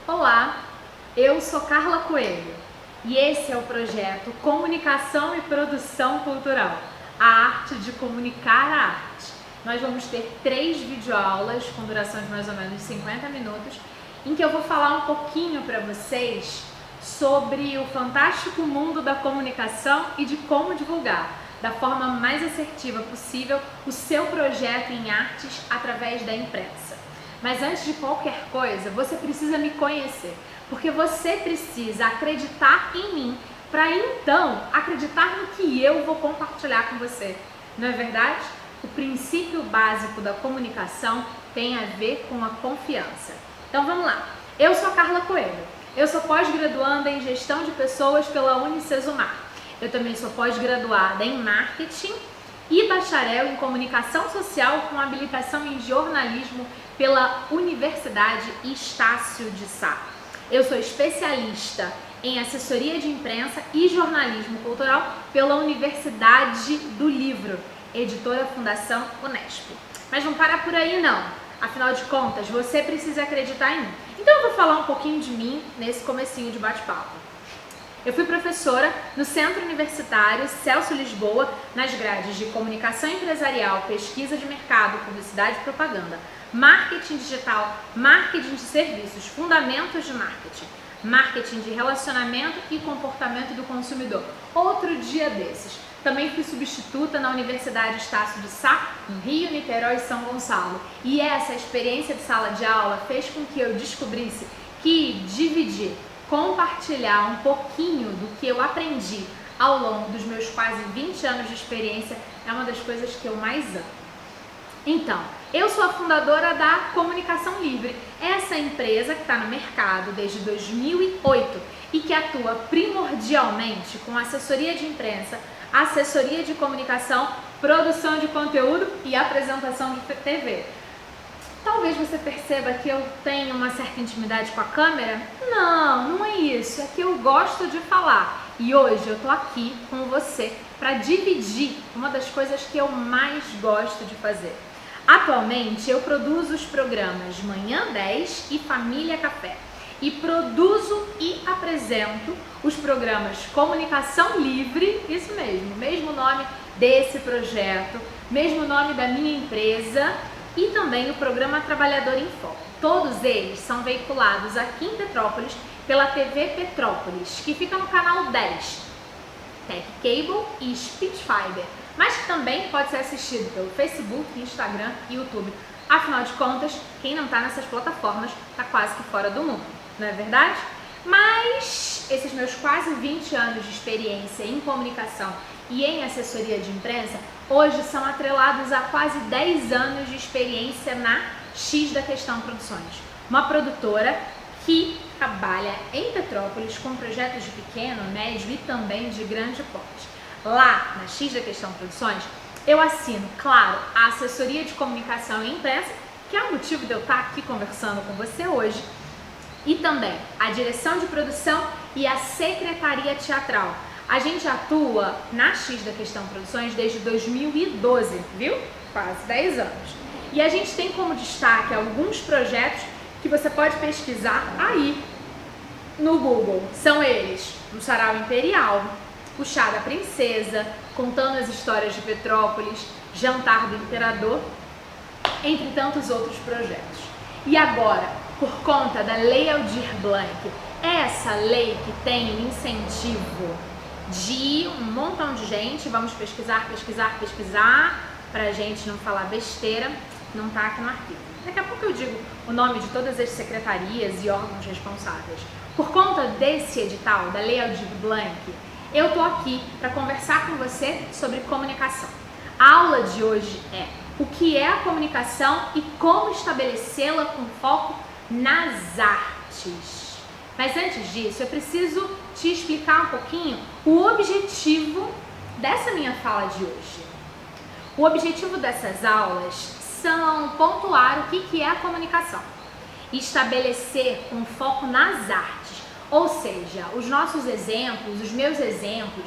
Olá, eu sou Carla Coelho e esse é o projeto Comunicação e Produção Cultural, a arte de comunicar a arte. Nós vamos ter 3 videoaulas com duração de mais ou menos 50 minutos, em que eu vou falar um pouquinho para vocês sobre o fantástico mundo da comunicação e de como divulgar da forma mais assertiva possível o seu projeto em artes através da imprensa. Mas antes de qualquer coisa, você precisa me conhecer, porque você precisa acreditar em mim para então acreditar no que eu vou compartilhar com você. Não é verdade? O princípio básico da comunicação tem a ver com a confiança. Então vamos lá. Eu sou a Carla Coelho. Eu sou pós-graduanda em gestão de pessoas pela Unicesumar. Eu também sou pós-graduada em marketing e bacharel em comunicação social com habilitação em jornalismo pela Universidade Estácio de Sá. Eu sou especialista em assessoria de imprensa e jornalismo cultural pela Universidade do Livro, editora Fundação Unesp. Mas não para por aí não, afinal de contas você precisa acreditar em mim. Então eu vou falar um pouquinho de mim nesse comecinho de bate-papo. Eu fui professora no Centro Universitário Celso Lisboa, nas grades de Comunicação Empresarial, Pesquisa de Mercado, Publicidade e Propaganda, Marketing Digital, Marketing de Serviços, Fundamentos de Marketing, Marketing de Relacionamento e Comportamento do Consumidor. Outro dia desses. Também fui substituta na Universidade Estácio de Sá, no Rio, Niterói e São Gonçalo. E essa experiência de sala de aula fez com que eu descobrisse que dividir, compartilhar um pouquinho do que eu aprendi ao longo dos meus quase 20 anos de experiência é uma das coisas que eu mais amo. Então, eu sou a fundadora da Comunicação Livre, essa empresa que está no mercado desde 2008 e que atua primordialmente com assessoria de imprensa, assessoria de comunicação, produção de conteúdo e apresentação de TV. Talvez você perceba que eu tenho uma certa intimidade com a câmera. Não é isso, é que eu gosto de falar. E hoje eu tô aqui com você para dividir uma das coisas que eu mais gosto de fazer. Atualmente eu produzo os programas Manhã 10 e Família Café. E produzo e apresento os programas Comunicação Livre, isso mesmo nome desse projeto, mesmo nome da minha empresa, e também o programa Trabalhador em Foco. Todos eles são veiculados aqui em Petrópolis pela TV Petrópolis, que fica no canal 10, Tech Cable e Spitfire, mas que também pode ser assistido pelo Facebook, Instagram e YouTube. Afinal de contas, quem não está nessas plataformas está quase que fora do mundo, não é verdade? Mas esses meus quase 20 anos de experiência em comunicação e em assessoria de imprensa hoje são atrelados a quase 10 anos de experiência na X da Questão Produções, uma produtora que trabalha em Petrópolis com projetos de pequeno, médio e também de grande porte. Lá na X da Questão Produções eu assino, claro, a assessoria de comunicação e imprensa, que é o motivo de eu estar aqui conversando com você hoje, e também a direção de produção e a secretaria teatral. A gente atua na X da Questão Produções desde 2012, viu? Quase 10 anos. E a gente tem como destaque alguns projetos que você pode pesquisar aí no Google. São eles: o Sarau Imperial, o Chá da Princesa, Contando as Histórias de Petrópolis, Jantar do Imperador, entre tantos outros projetos. E agora, por conta da Lei Aldir Blanc, essa lei que tem o incentivo de um montão de gente, vamos pesquisar, para a gente não falar besteira, não tá aqui no arquivo. Daqui a pouco eu digo o nome de todas as secretarias e órgãos responsáveis. Por conta desse edital, da Lei Aldir Blanc, eu tô aqui para conversar com você sobre comunicação. A aula de hoje é o que é a comunicação e como estabelecê-la com foco nas artes. Mas antes disso, eu preciso te explicar um pouquinho o objetivo dessa minha fala de hoje. O objetivo dessas aulas são pontuar o que é a comunicação, estabelecer um foco nas artes, ou seja, os nossos exemplos, os meus exemplos,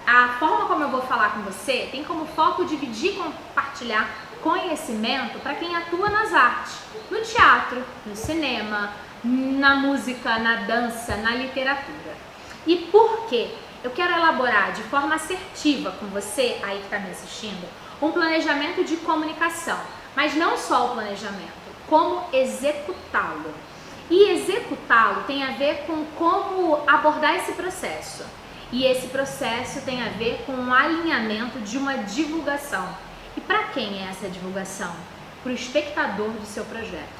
a forma como eu vou falar com você tem como foco dividir e compartilhar conhecimento para quem atua nas artes, no teatro, no cinema, na música, na dança, na literatura. E por quê? Eu quero elaborar de forma assertiva com você, aí que está me assistindo, um planejamento de comunicação, mas não só o planejamento, como executá-lo. E executá-lo tem a ver com como abordar esse processo. E esse processo tem a ver com o alinhamento de uma divulgação. E para quem é essa divulgação? Para o espectador do seu projeto.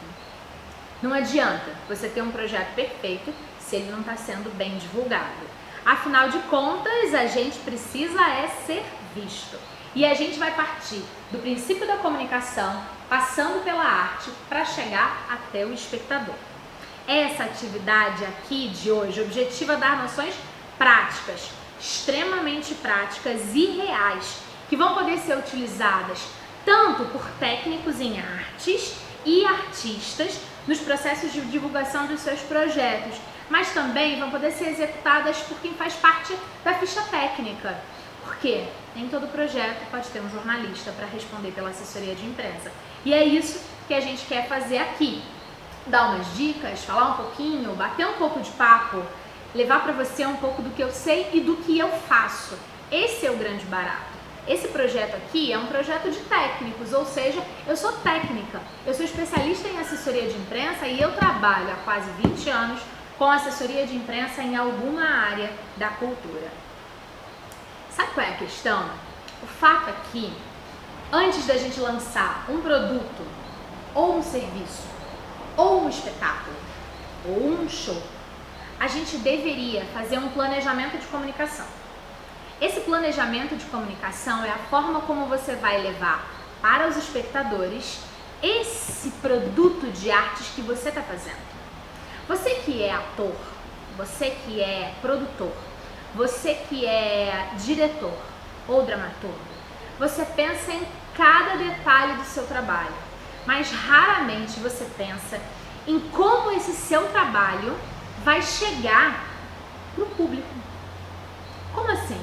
Não adianta você ter um projeto perfeito se ele não está sendo bem divulgado. Afinal de contas, a gente precisa ser visto. E a gente vai partir do princípio da comunicação, passando pela arte, para chegar até o espectador. Essa atividade aqui de hoje objetiva dar noções práticas, extremamente práticas e reais, que vão poder ser utilizadas tanto por técnicos em artes e artistas nos processos de divulgação dos seus projetos, mas também vão poder ser executadas por quem faz parte da ficha técnica. Porque nem todo projeto pode ter um jornalista para responder pela assessoria de imprensa. E é isso que a gente quer fazer aqui. Dar umas dicas, falar um pouquinho, bater um pouco de papo, levar para você um pouco do que eu sei e do que eu faço. Esse é o grande barato. Esse projeto aqui é um projeto de técnicos, ou seja, eu sou técnica, eu sou especialista em assessoria de imprensa e eu trabalho há quase 20 anos com assessoria de imprensa em alguma área da cultura. Sabe qual é a questão? O fato é que, antes da gente lançar um produto, ou um serviço, ou um espetáculo, ou um show, a gente deveria fazer um planejamento de comunicação. Esse planejamento de comunicação é a forma como você vai levar para os espectadores esse produto de artes que você está fazendo. Você que é ator, você que é produtor, você que é diretor ou dramaturgo, você pensa em cada detalhe do seu trabalho, mas raramente você pensa em como esse seu trabalho vai chegar para o público. Como assim?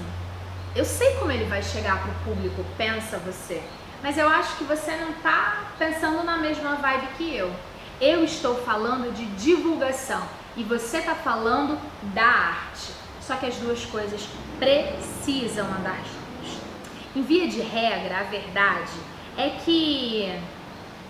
Eu sei como ele vai chegar para o público, pensa você, mas eu acho que você não está pensando na mesma vibe que eu. Eu estou falando de divulgação e você está falando da arte. Só que as duas coisas precisam andar juntas. Em via de regra, a verdade é que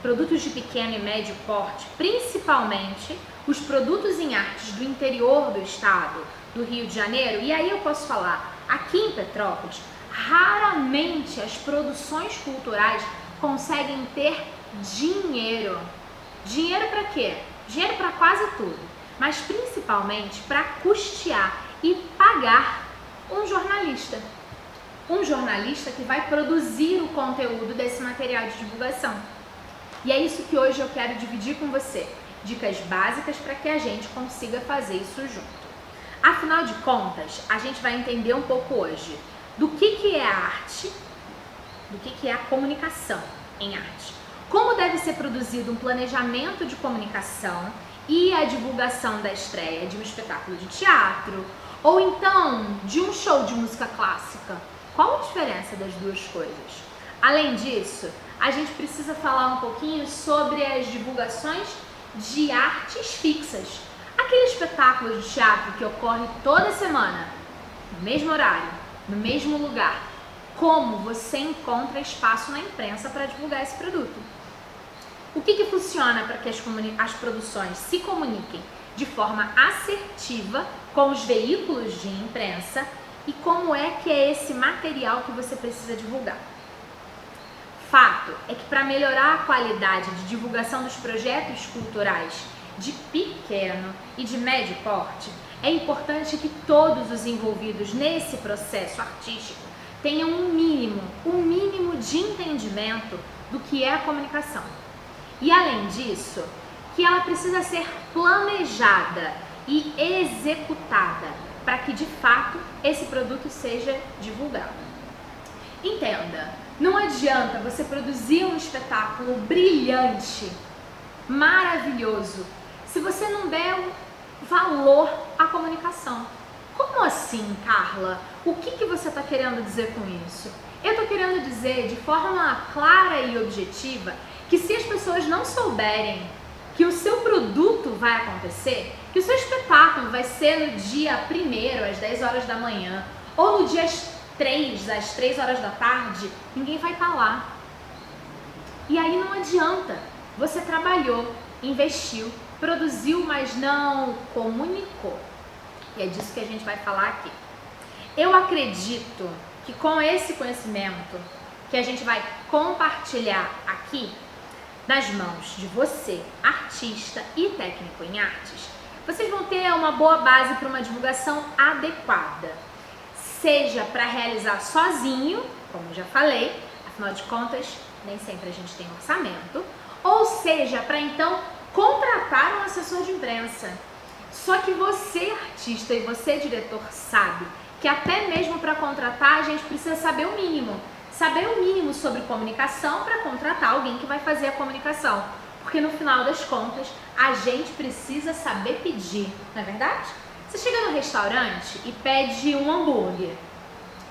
produtos de pequeno e médio porte, principalmente os produtos em artes do interior do estado, do Rio de Janeiro, e aí eu posso falar, aqui em Petrópolis, raramente as produções culturais conseguem ter dinheiro. Dinheiro para quê? Dinheiro para quase tudo, mas principalmente para custear e pagar um jornalista. Um jornalista que vai produzir o conteúdo desse material de divulgação. E é isso que hoje eu quero dividir com você. Dicas básicas para que a gente consiga fazer isso junto. Afinal de contas, a gente vai entender um pouco hoje do que é a arte, do que é a comunicação em arte. Como deve ser produzido um planejamento de comunicação e a divulgação da estreia de um espetáculo de teatro ou então de um show de música clássica. Qual a diferença das duas coisas? Além disso, a gente precisa falar um pouquinho sobre as divulgações de artes fixas. Aquele espetáculo de teatro que ocorre toda semana, no mesmo horário, no mesmo lugar. Como você encontra espaço na imprensa para divulgar esse produto? O que funciona para que as produções se comuniquem de forma assertiva com os veículos de imprensa e como é que é esse material que você precisa divulgar? Fato é que para melhorar a qualidade de divulgação dos projetos culturais de pequeno e de médio porte, é importante que todos os envolvidos nesse processo artístico tenham um mínimo de entendimento do que é a comunicação. E além disso, que ela precisa ser planejada e executada para que de fato esse produto seja divulgado. Entenda, não adianta você produzir um espetáculo brilhante, maravilhoso, se você não der valor à comunicação. Como assim, Carla? O que você está querendo dizer com isso? Eu estou querendo dizer de forma clara e objetiva que se as pessoas não souberem que o seu produto vai acontecer, que o seu espetáculo vai ser no dia 1º, às 10 horas da manhã, ou no dia às 3 horas da tarde, ninguém vai estar lá. E aí não adianta. Você trabalhou, investiu, produziu, mas não comunicou. E é disso que a gente vai falar aqui. Eu acredito que com esse conhecimento que a gente vai compartilhar aqui, nas mãos de você, artista e técnico em artes, vocês vão ter uma boa base para uma divulgação adequada. Seja para realizar sozinho, como já falei, afinal de contas, nem sempre a gente tem orçamento, ou seja, para então contratar um assessor de imprensa. Só que você, artista, e você, diretor, sabe que até mesmo para contratar a gente precisa saber o mínimo. Saber o mínimo sobre comunicação para contratar alguém que vai fazer a comunicação. Porque no final das contas, a gente precisa saber pedir, não é verdade? Você chega no restaurante e pede um hambúrguer.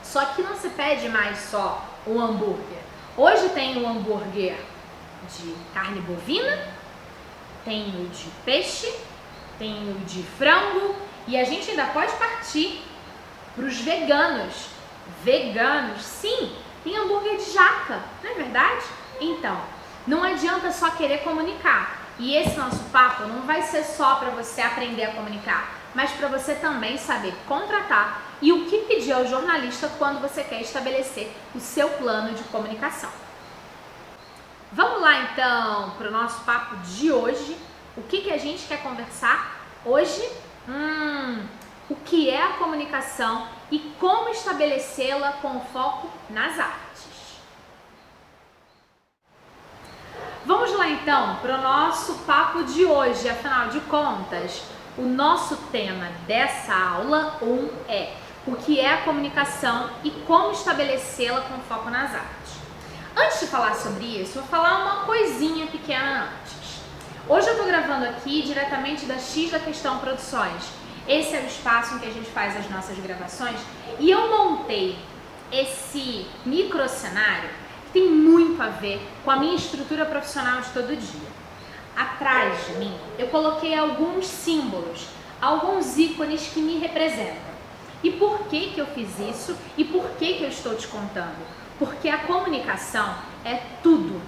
Só que não se pede mais só um hambúrguer. Hoje tem o hambúrguer de carne bovina, tem o de peixe, tem o de frango e a gente ainda pode partir para os veganos. Veganos, sim! Tem hambúrguer de jaca, não é verdade? Então, não adianta só querer comunicar. E esse nosso papo não vai ser só para você aprender a comunicar, mas para você também saber contratar e o que pedir ao jornalista quando você quer estabelecer o seu plano de comunicação. Vamos lá então para o nosso papo de hoje. O que a gente quer conversar hoje? O que é a comunicação e como estabelecê-la com foco nas artes. Vamos lá então para o nosso papo de hoje. Afinal de contas, o nosso tema dessa aula 1 é o que é a comunicação e como estabelecê-la com foco nas artes. Antes de falar sobre isso, eu vou falar uma coisinha pequena antes. Hoje eu estou gravando aqui diretamente da X da Questão Produções. Esse é o espaço em que a gente faz as nossas gravações e eu montei esse micro cenário que tem muito a ver com a minha estrutura profissional de todo dia. Atrás de mim eu coloquei alguns símbolos, alguns ícones que me representam. E por que eu fiz isso e por que eu estou te contando? Porque a comunicação é tudo.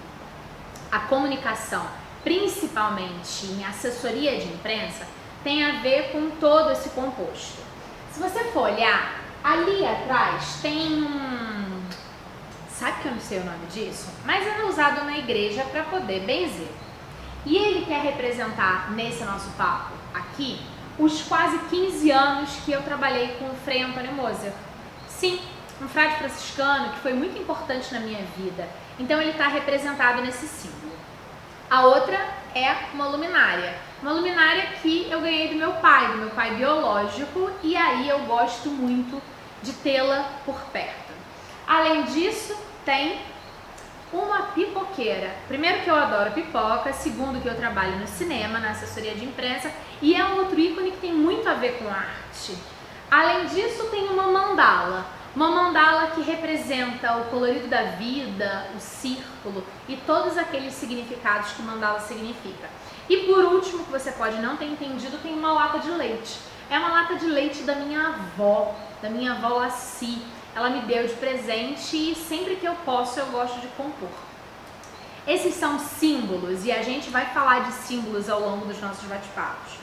A comunicação, principalmente em assessoria de imprensa, tem a ver com todo esse composto. Se você for olhar, ali atrás tem sabe que eu não sei o nome disso? Mas é usado na igreja para poder benzer. E ele quer representar, nesse nosso papo aqui, os quase 15 anos que eu trabalhei com o Frei Antônio Moser. Sim, um frade franciscano que foi muito importante na minha vida. Então ele está representado nesse símbolo. A outra é uma luminária. Uma luminária que eu ganhei do meu pai biológico, e aí eu gosto muito de tê-la por perto. Além disso, tem uma pipoqueira. Primeiro que eu adoro pipoca, segundo que eu trabalho no cinema, na assessoria de imprensa, e é um outro ícone que tem muito a ver com arte. Além disso, tem uma mandala que representa o colorido da vida, o círculo e todos aqueles significados que mandala significa. E por último, que você pode não ter entendido, tem uma lata de leite. É uma lata de leite da minha avó Laci. Ela me deu de presente e sempre que eu posso eu gosto de compor. Esses são símbolos e a gente vai falar de símbolos ao longo dos nossos bate-papos.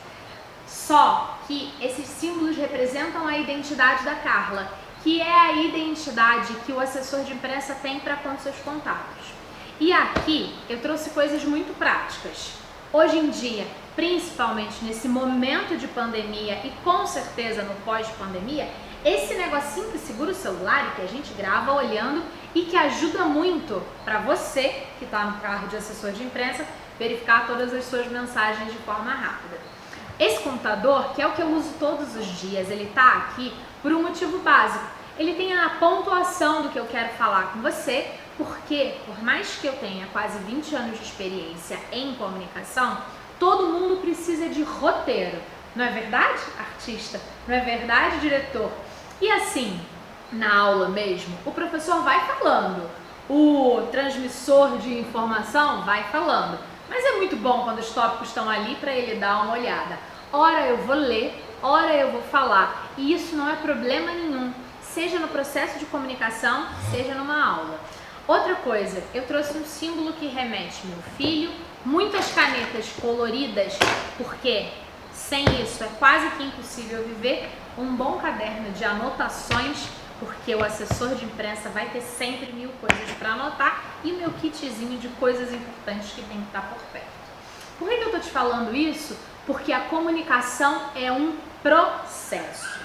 Só que esses símbolos representam a identidade da Carla, que é a identidade que o assessor de imprensa tem para com seus contatos. E aqui eu trouxe coisas muito práticas. Hoje em dia, principalmente nesse momento de pandemia e com certeza no pós-pandemia, esse negocinho que segura o celular e que a gente grava olhando e que ajuda muito para você que está no carro de assessor de imprensa verificar todas as suas mensagens de forma rápida. Esse computador, que é o que eu uso todos os dias, ele está aqui por um motivo básico. Ele tem a pontuação do que eu quero falar com você, porque por mais que eu tenha quase 20 anos de experiência em comunicação, todo mundo precisa de roteiro. Não é verdade, artista? Não é verdade, diretor? E assim, na aula mesmo, o professor vai falando, o transmissor de informação vai falando, mas é muito bom quando os tópicos estão ali para ele dar uma olhada. Ora eu vou ler, ora eu vou falar, e isso não é problema nenhum, seja no processo de comunicação, seja numa aula. Outra coisa, eu trouxe um símbolo que remete meu filho, muitas canetas coloridas, porque sem isso é quase que impossível viver, um bom caderno de anotações, porque o assessor de imprensa vai ter sempre 1000 coisas para anotar, e o meu kitzinho de coisas importantes que tem que estar por perto. Por que eu estou te falando isso? Porque a comunicação é um processo.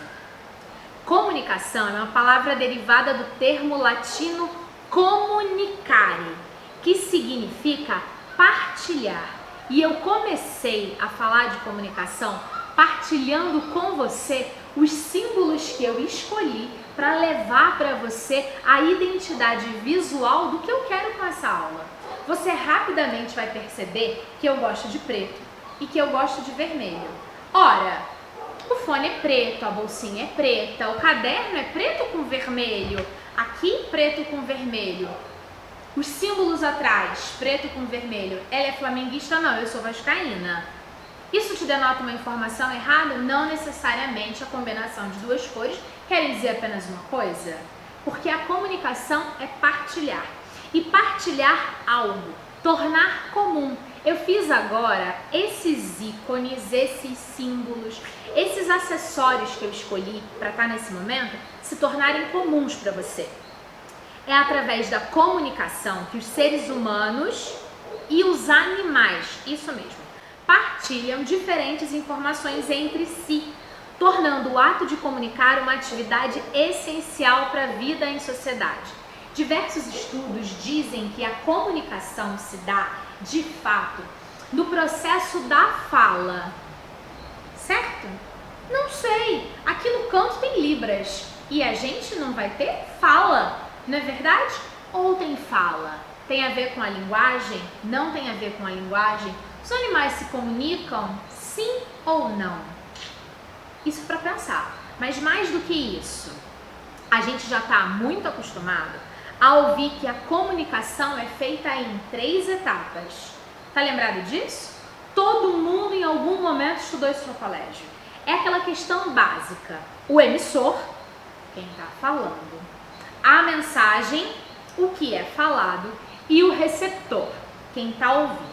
Comunicação é uma palavra derivada do termo latino comunicare, que significa partilhar. E eu comecei a falar de comunicação partilhando com você os símbolos que eu escolhi para levar para você a identidade visual do que eu quero com essa aula. Você rapidamente vai perceber que eu gosto de preto e que eu gosto de vermelho. Ora, o fone é preto, a bolsinha é preta, o caderno é preto com vermelho, aqui preto com vermelho. Os símbolos atrás, preto com vermelho. Ela é flamenguista? Não, eu sou vascaína. Isso te denota uma informação errada? Não necessariamente a combinação de duas cores quer dizer apenas uma coisa. Porque a comunicação é partilhar. E partilhar algo, tornar comum. Eu fiz agora esses ícones, esses símbolos, esses acessórios que eu escolhi para estar nesse momento se tornarem comuns para você. É através da comunicação que os seres humanos e os animais, isso mesmo, partilham diferentes informações entre si, tornando o ato de comunicar uma atividade essencial para a vida em sociedade. Diversos estudos dizem que a comunicação se dá, de fato, no processo da fala. Certo? Não sei. Aqui no canto tem libras e a gente não vai ter fala, não é verdade? Ou tem fala? Tem a ver com a linguagem? Não tem a ver com a linguagem? Os animais se comunicam? Sim ou não? Isso para pensar. Mas mais do que isso, a gente já está muito acostumado a ouvir que a comunicação é feita em 3 etapas. Tá lembrado disso? Todo mundo em algum momento estudou isso no colégio. É aquela questão básica. O emissor, quem está falando. A mensagem, o que é falado. E o receptor, quem está ouvindo.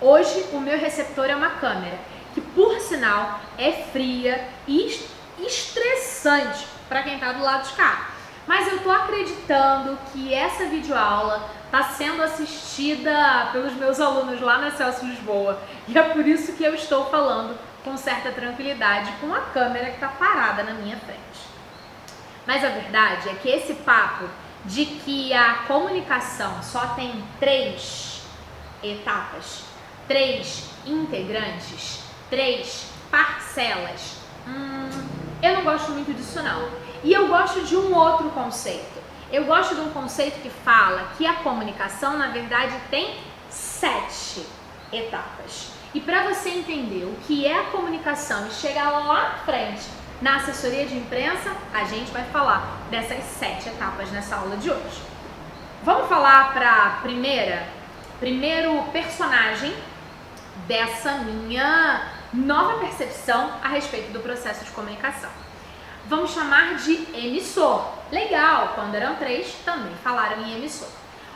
Hoje o meu receptor é uma câmera, que por sinal é fria e estressante para quem está do lado de cá. Mas eu tô acreditando que essa videoaula está sendo assistida pelos meus alunos lá na Celso Lisboa. E é por isso que eu estou falando com certa tranquilidade com a câmera que está parada na minha frente. Mas a verdade é que esse papo de que a comunicação só tem 3 etapas, 3 integrantes, 3 parcelas, eu não gosto muito disso não. E eu gosto de um outro conceito. Eu gosto de um conceito que fala que a comunicação, na verdade, tem 7 etapas. E para você entender o que é a comunicação e chegar lá na frente na assessoria de imprensa, a gente vai falar dessas 7 etapas nessa aula de hoje. Vamos falar para primeiro personagem dessa minha nova percepção a respeito do processo de comunicação. Vamos chamar de emissor. Legal, quando eram 3, também falaram em emissor.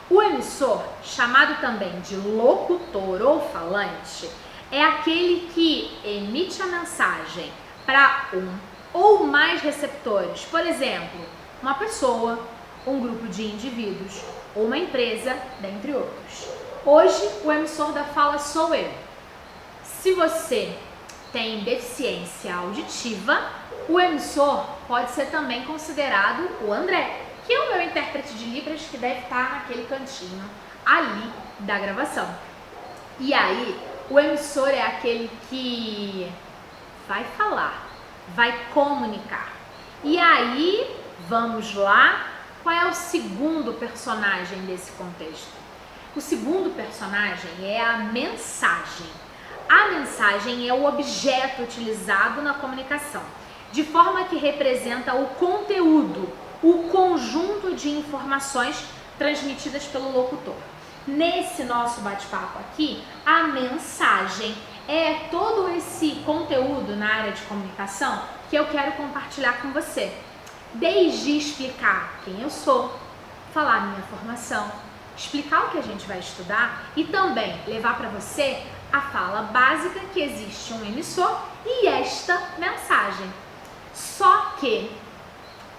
O emissor, chamado também de locutor ou falante, é aquele que emite a mensagem para um ou mais receptores. Por exemplo, uma pessoa, um grupo de indivíduos ou uma empresa, dentre outros. Hoje, o emissor da fala sou eu. Se você tem deficiência auditiva, o emissor pode ser também considerado o André, que é o meu intérprete de Libras que deve estar naquele cantinho ali da gravação. E aí, o emissor é aquele que vai falar, vai comunicar. E aí, vamos lá, qual é o segundo personagem desse contexto? O segundo personagem é a mensagem. A mensagem é o objeto utilizado na comunicação, de forma que representa o conteúdo o conjunto de informações transmitidas pelo locutor. Nesse nosso bate-papo aqui, a mensagem é todo esse conteúdo na área de comunicação que eu quero compartilhar com você. Desde explicar quem eu sou, falar minha formação, explicar o que a gente vai estudar e também levar para você a fala básica que existe um emissor e esta mensagem. Só que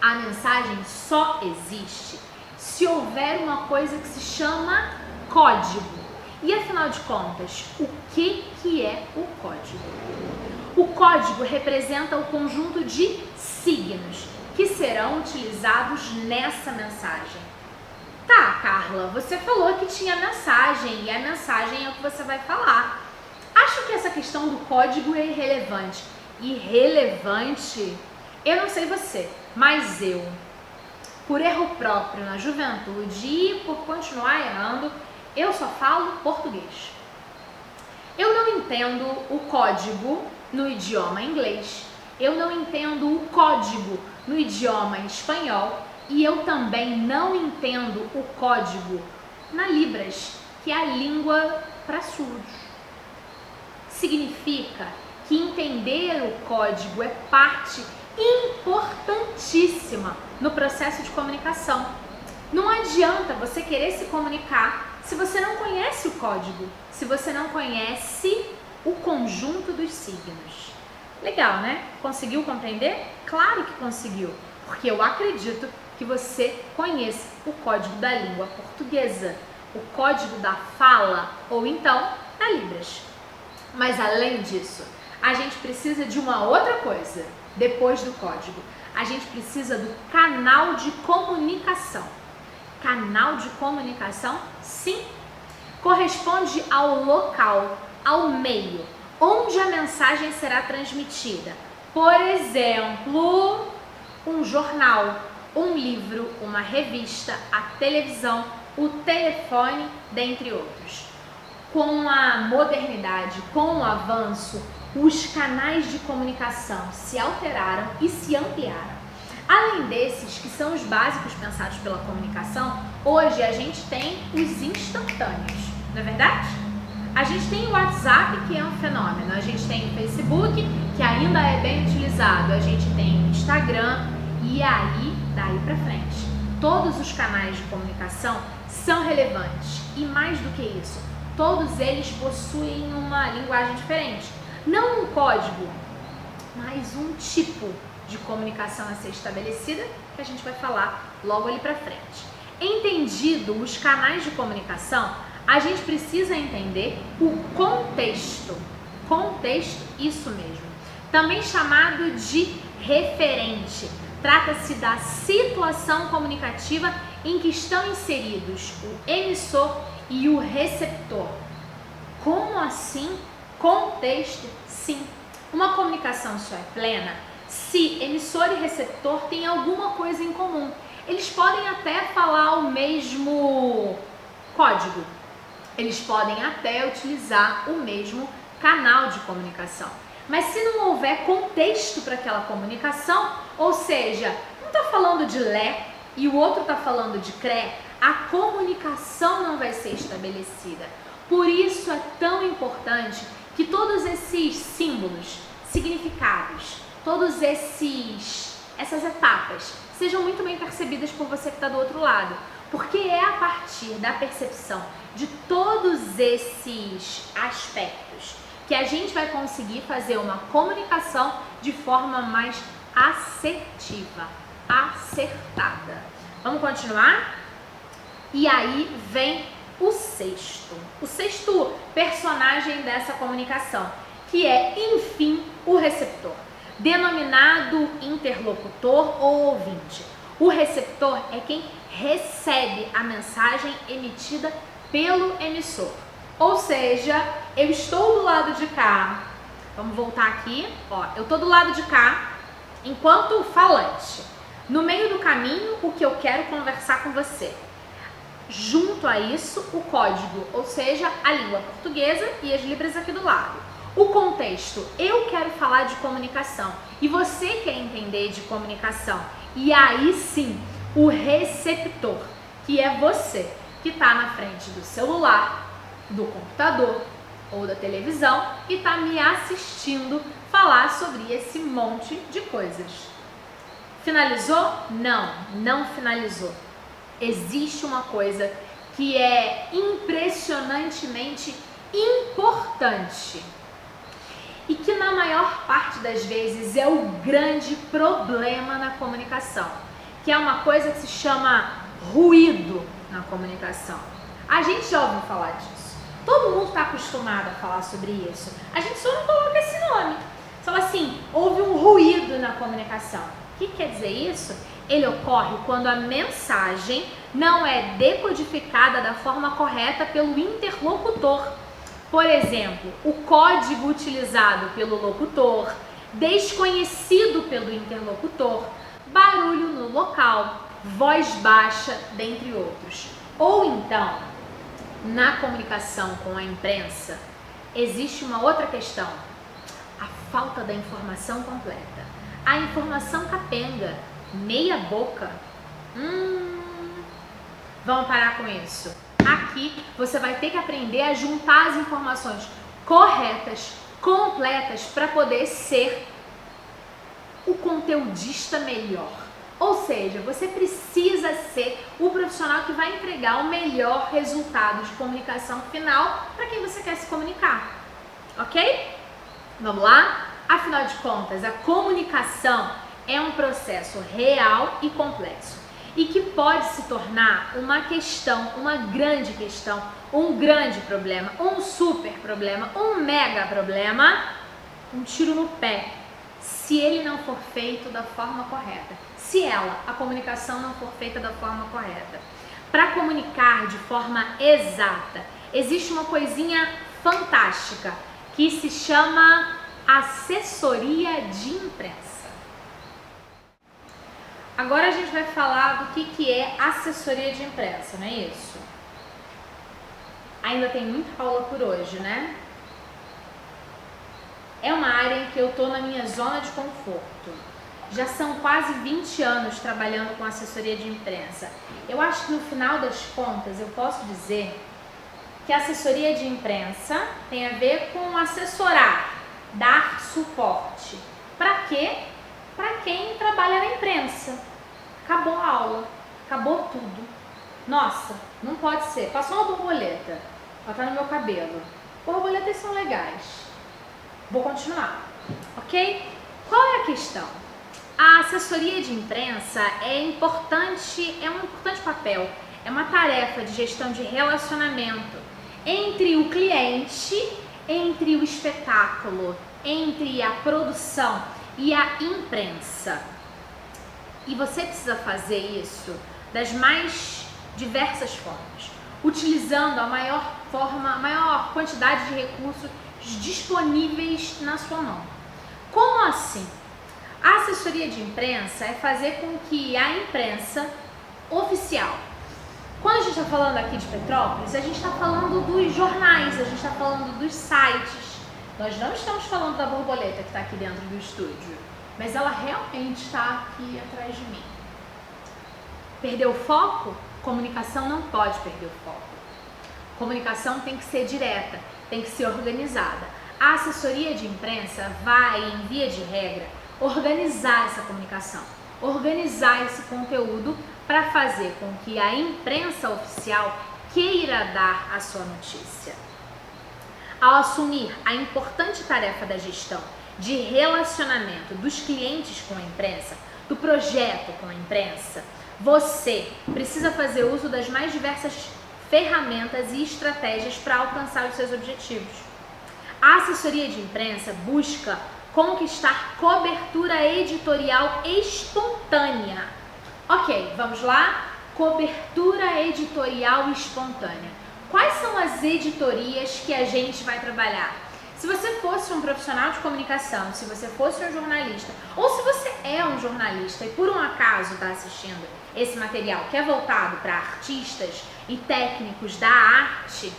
a mensagem só existe se houver uma coisa que se chama código. E afinal de contas, o que é o código? O código representa o conjunto de signos que serão utilizados nessa mensagem. Tá, Carla, você falou que tinha mensagem e a mensagem é o que você vai falar. Acho que essa questão do código é irrelevante. Irrelevante? Eu não sei você, mas eu, por erro próprio na juventude e por continuar errando, eu só falo português. Eu não entendo o código no idioma inglês, eu não entendo o código no idioma espanhol e eu também não entendo o código na Libras, que é a língua para surdos. Significa que entender o código é parte importantíssima no processo de comunicação. Não adianta você querer se comunicar se você não conhece o código, se você não conhece o conjunto dos signos. Legal, né? Conseguiu compreender? Claro que conseguiu, porque eu acredito que você conheça o código da língua portuguesa, o código da fala ou então da Libras. Mas além disso, a gente precisa de uma outra coisa depois do código. A gente precisa do canal de comunicação. Canal de comunicação, sim, corresponde ao local, ao meio, onde a mensagem será transmitida. Por exemplo, um jornal, um livro, uma revista, a televisão, o telefone, dentre outros. Com a modernidade, com o avanço, os canais de comunicação se alteraram e se ampliaram. Além desses, que são os básicos pensados pela comunicação, hoje a gente tem os instantâneos, não é verdade? A gente tem o WhatsApp, que é um fenômeno, a gente tem o Facebook, que ainda é bem utilizado, a gente tem o Instagram e aí, daí pra frente. Todos os canais de comunicação são relevantes e mais do que isso, todos eles possuem uma linguagem diferente. Não um código, mas um tipo de comunicação a ser estabelecida, que a gente vai falar logo ali pra frente. Entendido os canais de comunicação, a gente precisa entender o contexto. Contexto, isso mesmo. Também chamado de referente. Trata-se da situação comunicativa em que estão inseridos o emissor e o receptor. Como assim? Contexto, sim. Uma comunicação só é plena se emissor e receptor têm alguma coisa em comum. Eles podem até falar o mesmo código, eles podem até utilizar o mesmo canal de comunicação. Mas se não houver contexto para aquela comunicação, ou seja, um está falando de Lé e o outro está falando de Cré, a comunicação não vai ser estabelecida. Por isso é tão importante que todos esses símbolos, significados, todos essas etapas sejam muito bem percebidas por você que está do outro lado, porque é a partir da percepção de todos esses aspectos que a gente vai conseguir fazer uma comunicação de forma mais assertiva, acertada. Vamos continuar? E aí vem o sexto personagem dessa comunicação, que é, enfim, o receptor, denominado interlocutor ou ouvinte. O receptor é quem recebe a mensagem emitida pelo emissor. Ou seja, eu estou do lado de cá, vamos voltar aqui, ó, eu estou do lado de cá, enquanto falante. No meio do caminho, o que eu quero conversar com você. Junto a isso, o código, ou seja, a língua portuguesa e as libras aqui do lado. O contexto, eu quero falar de comunicação e você quer entender de comunicação. E aí sim, o receptor, que é você, que está na frente do celular, do computador ou da televisão e está me assistindo falar sobre esse monte de coisas. Finalizou? Não, não finalizou. Existe uma coisa que é impressionantemente importante e que na maior parte das vezes é o grande problema na comunicação, que é uma coisa que se chama ruído na comunicação. A gente já ouviu falar disso. Todo mundo está acostumado a falar sobre isso. A gente só não coloca esse nome. Só assim, houve um ruído na comunicação. O que quer dizer isso? Ele ocorre quando a mensagem não é decodificada da forma correta pelo interlocutor. Por exemplo, o código utilizado pelo locutor, desconhecido pelo interlocutor, barulho no local, voz baixa, dentre outros. Ou então, na comunicação com a imprensa, existe uma outra questão, a falta da informação completa. A informação capenga, meia boca. Vamos parar com isso. Aqui você vai ter que aprender a juntar as informações corretas, completas, para poder ser o conteudista melhor. Ou seja, você precisa ser o profissional que vai entregar o melhor resultado de comunicação final para quem você quer se comunicar. Ok? Vamos lá? Afinal de contas, a comunicação é um processo real e complexo e que pode se tornar uma questão, uma grande questão, um grande problema, um super problema, um mega problema, um tiro no pé, se ele não for feito da forma correta. Se a comunicação não for feita da forma correta. Para comunicar de forma exata, existe uma coisinha fantástica que se chama assessoria de imprensa. Agora a gente vai falar do que é assessoria de imprensa, não é isso? Ainda tem muita aula por hoje, né? É uma área em que eu estou na minha zona de conforto. Já são quase 20 anos trabalhando com assessoria de imprensa. Eu acho que no final das contas eu posso dizer que a assessoria de imprensa tem a ver com assessorar, dar suporte. Para quê? Para quem trabalha na imprensa. Acabou a aula, acabou tudo. Nossa, não pode ser. Passou uma borboleta, ela tá no meu cabelo. Borboletas são legais. Vou continuar, ok? Qual é a questão? A assessoria de imprensa é um importante papel, é uma tarefa de gestão de relacionamento entre o cliente, entre o espetáculo, entre a produção e a imprensa. E você precisa fazer isso das mais diversas formas, utilizando a maior quantidade de recursos disponíveis na sua mão. Como assim? A assessoria de imprensa é fazer com que a imprensa oficial, quando a gente está falando aqui de Petrópolis, a gente está falando dos jornais, a gente está falando dos sites. Nós não estamos falando da borboleta que está aqui dentro do estúdio, mas ela realmente está aqui atrás de mim. Perdeu o foco? Comunicação não pode perder o foco. Comunicação tem que ser direta, tem que ser organizada. A assessoria de imprensa vai, em via de regra, organizar essa comunicação, organizar esse conteúdo para fazer com que a imprensa oficial queira dar a sua notícia. Ao assumir a importante tarefa da gestão de relacionamento dos clientes com a imprensa, do projeto com a imprensa, você precisa fazer uso das mais diversas ferramentas e estratégias para alcançar os seus objetivos. A assessoria de imprensa busca conquistar cobertura editorial espontânea. Ok, vamos lá? Cobertura editorial espontânea. Quais são as editorias que a gente vai trabalhar? Se você fosse um profissional de comunicação, se você fosse um jornalista, ou se você é um jornalista e por um acaso está assistindo esse material que é voltado para artistas e técnicos da arte,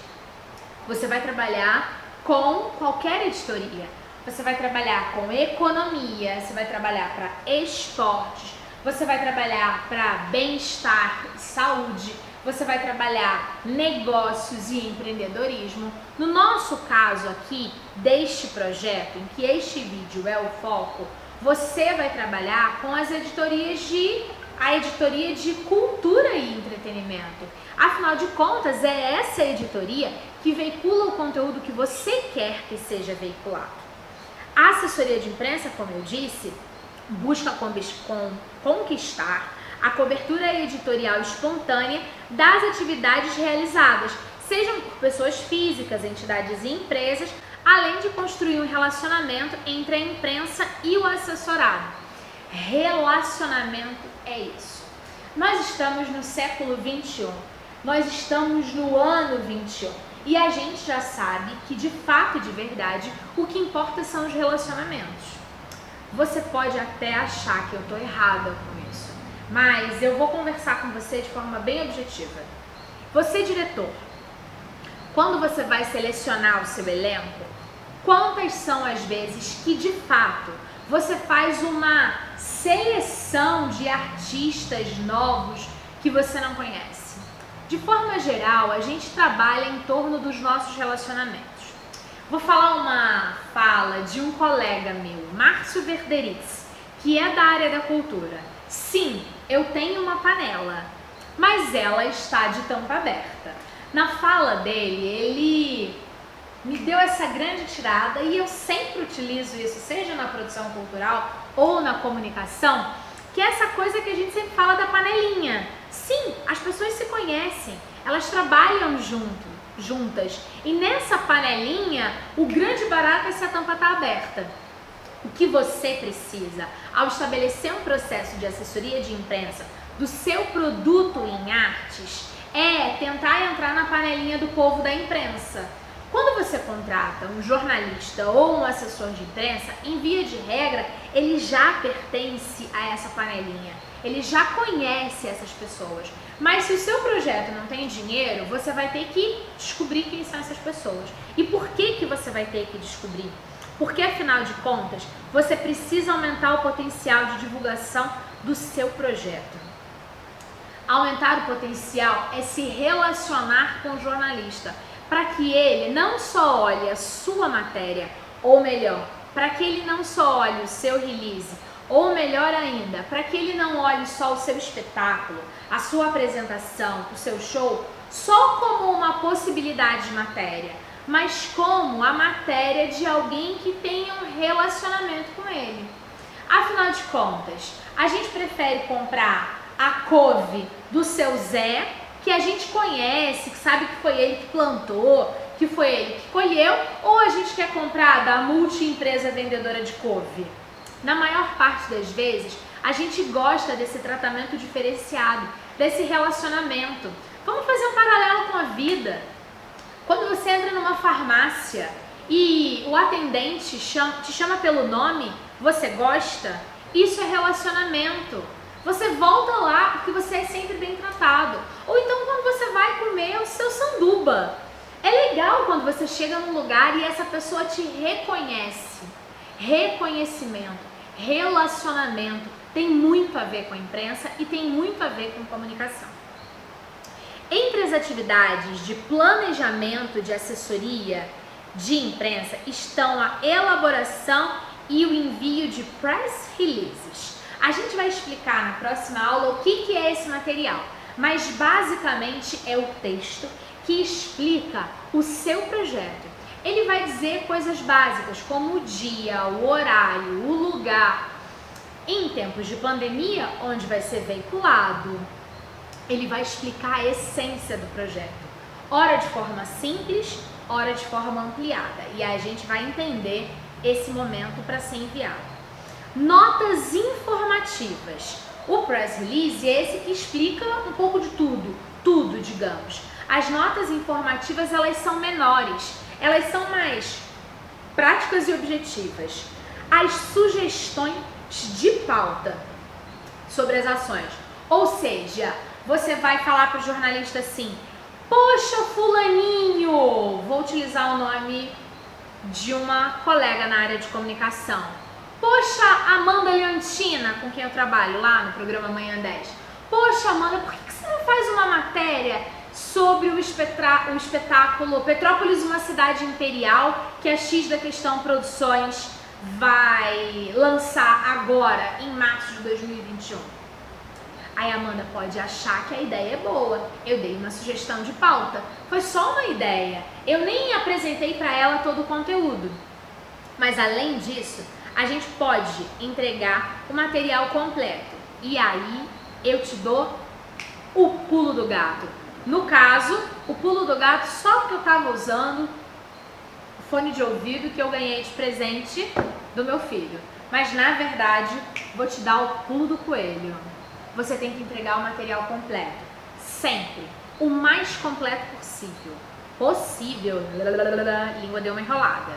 você vai trabalhar com qualquer editoria. Você vai trabalhar com economia, você vai trabalhar para esportes, você vai trabalhar para bem-estar e saúde, você vai trabalhar negócios e empreendedorismo. No nosso caso aqui, deste projeto, em que este vídeo é o foco, você vai trabalhar com as editorias a editoria de cultura e entretenimento. Afinal de contas, é essa editoria que veicula o conteúdo que você quer que seja veiculado. A assessoria de imprensa, como eu disse, busca conquistar a cobertura editorial espontânea das atividades realizadas, sejam por pessoas físicas, entidades e empresas, além de construir um relacionamento entre a imprensa e o assessorado. Relacionamento é isso. Nós estamos no século 21, nós estamos no ano 21 e a gente já sabe que de fato e de verdade o que importa são os relacionamentos. Você pode até achar que eu estou errada com isso, mas eu vou conversar com você de forma bem objetiva. Você, diretor, quando você vai selecionar o seu elenco, quantas são as vezes que de fato você faz uma seleção de artistas novos que você não conhece? De forma geral, a gente trabalha em torno dos nossos relacionamentos. Vou falar uma fala de um colega meu, Márcio Verderitz, que é da área da cultura. Sim, eu tenho uma panela, mas ela está de tampa aberta. Na fala dele, ele me deu essa grande tirada e eu sempre utilizo isso, seja na produção cultural ou na comunicação, que é essa coisa que a gente sempre fala da panelinha. Sim, as pessoas se conhecem, elas trabalham juntas e nessa panelinha o grande barato é se a tampa está aberta. O que você precisa ao estabelecer um processo de assessoria de imprensa do seu produto em artes é tentar entrar na panelinha do povo da imprensa. Quando você contrata um jornalista ou um assessor de imprensa, em via de regra, ele já pertence a essa panelinha, ele já conhece essas pessoas. Mas se o seu projeto não tem dinheiro, você vai ter que descobrir quem são essas pessoas. E por que você vai ter que descobrir? Porque, afinal de contas, você precisa aumentar o potencial de divulgação do seu projeto. Aumentar o potencial é se relacionar com o jornalista, para que ele não só olhe a sua matéria, ou melhor, para que ele não só olhe o seu release, ou melhor ainda, para que ele não olhe só o seu espetáculo, a sua apresentação, o seu show, só como uma possibilidade de matéria, mas como a matéria de alguém que tenha um relacionamento com ele. Afinal de contas, a gente prefere comprar a couve do seu Zé, que a gente conhece, que sabe que foi ele que plantou, que foi ele que colheu, ou a gente quer comprar da multi-empresa vendedora de couve? Na maior parte das vezes, a gente gosta desse tratamento diferenciado, desse relacionamento. Vamos fazer um paralelo com a vida. Quando você entra numa farmácia e o atendente te chama pelo nome, você gosta? Isso é relacionamento. Você volta lá porque você é sempre bem tratado. Ou então quando você vai comer o seu sanduba. É legal quando você chega num lugar e essa pessoa te reconhece. Reconhecimento, relacionamento tem muito a ver com a imprensa e tem muito a ver com comunicação. Entre as atividades de planejamento de assessoria de imprensa estão a elaboração e o envio de press releases. A gente vai explicar na próxima aula o que é esse material, mas basicamente é o texto que explica o seu projeto. Ele vai dizer coisas básicas como o dia, o horário, o lugar. Em tempos de pandemia, onde vai ser veiculado, ele vai explicar a essência do projeto. Ora de forma simples, ora de forma ampliada. E a gente vai entender esse momento para ser enviado. Notas informativas. O press release é esse que explica um pouco de tudo, digamos. As notas informativas, elas são menores, elas são mais práticas e objetivas. As sugestões de pauta sobre as ações, ou seja, você vai falar para o jornalista assim: poxa, fulaninho, vou utilizar o nome de uma colega na área de comunicação. Poxa, Amanda Leontina, com quem eu trabalho lá no programa Manhã 10. Poxa, Amanda, por que você não faz uma matéria sobre o espetáculo Petrópolis, uma cidade imperial, que a X da Questão Produções vai lançar agora, em março de 2021? Aí a Amanda pode achar que a ideia é boa. Eu dei uma sugestão de pauta. Foi só uma ideia. Eu nem apresentei para ela todo o conteúdo. Mas além disso, a gente pode entregar o material completo. E aí eu te dou o pulo do gato. No caso, o pulo do gato só porque eu estava usando o fone de ouvido que eu ganhei de presente do meu filho. Mas na verdade, vou te dar o pulo do coelho. Você tem que entregar o material completo. Sempre. O mais completo possível. Língua deu uma enrolada.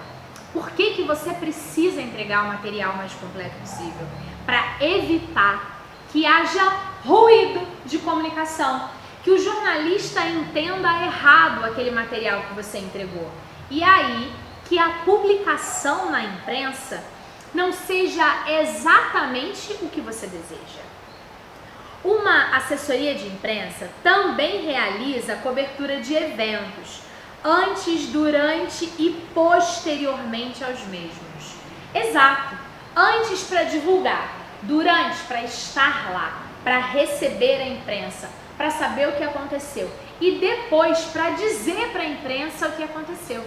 Por que você precisa entregar o material mais completo possível? Para evitar que haja ruído de comunicação, que o jornalista entenda errado aquele material que você entregou. E aí, que a publicação na imprensa não seja exatamente o que você deseja. Uma assessoria de imprensa também realiza cobertura de eventos, antes, durante e posteriormente aos mesmos. Exato, antes para divulgar, durante para estar lá, para receber a imprensa, para saber o que aconteceu e depois para dizer para a imprensa o que aconteceu.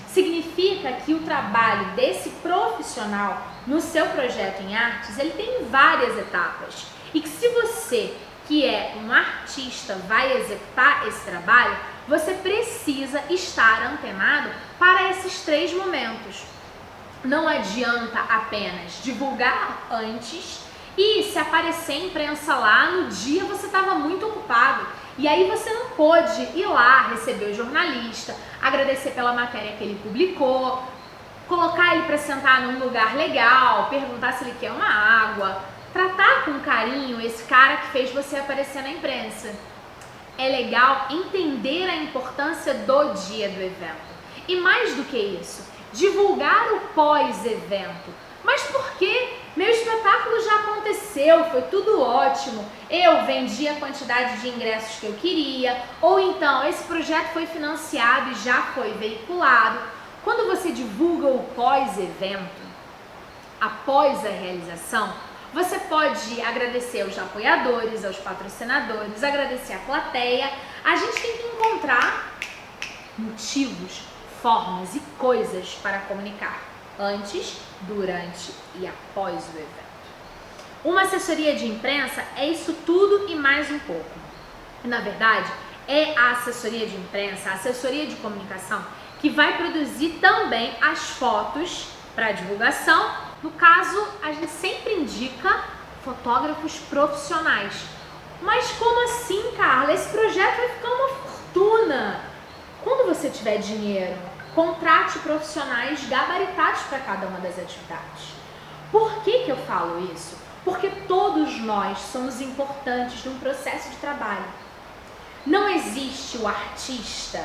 Significa que o trabalho desse profissional no seu projeto em artes, ele tem várias etapas e que se você, que é um artista, vai executar esse trabalho, você precisa estar antenado para esses 3 momentos. Não adianta apenas divulgar antes e se aparecer imprensa lá, no dia você estava muito ocupado. E aí você não pôde ir lá receber o jornalista, agradecer pela matéria que ele publicou, colocar ele para sentar num lugar legal, perguntar se ele quer uma água, tratar com carinho esse cara que fez você aparecer na imprensa. É legal entender a importância do dia do evento. E mais do que isso, divulgar o pós-evento. Mas por quê? Meu espetáculo já aconteceu, foi tudo ótimo. Eu vendi a quantidade de ingressos que eu queria. Ou então, esse projeto foi financiado e já foi veiculado. Quando você divulga o pós-evento, após a realização, você pode agradecer aos apoiadores, aos patrocinadores, agradecer à plateia. A gente tem que encontrar motivos, formas e coisas para comunicar antes, durante e após o evento. Uma assessoria de imprensa é isso tudo e mais um pouco. Na verdade, é a assessoria de imprensa, a assessoria de comunicação, que vai produzir também as fotos para divulgação. No caso, a gente sempre indica fotógrafos profissionais. Mas como assim, Carla? Esse projeto vai ficar uma fortuna. Quando você tiver dinheiro, contrate profissionais gabaritados para cada uma das atividades. Por que eu falo isso? Porque todos nós somos importantes num processo de trabalho. Não existe o artista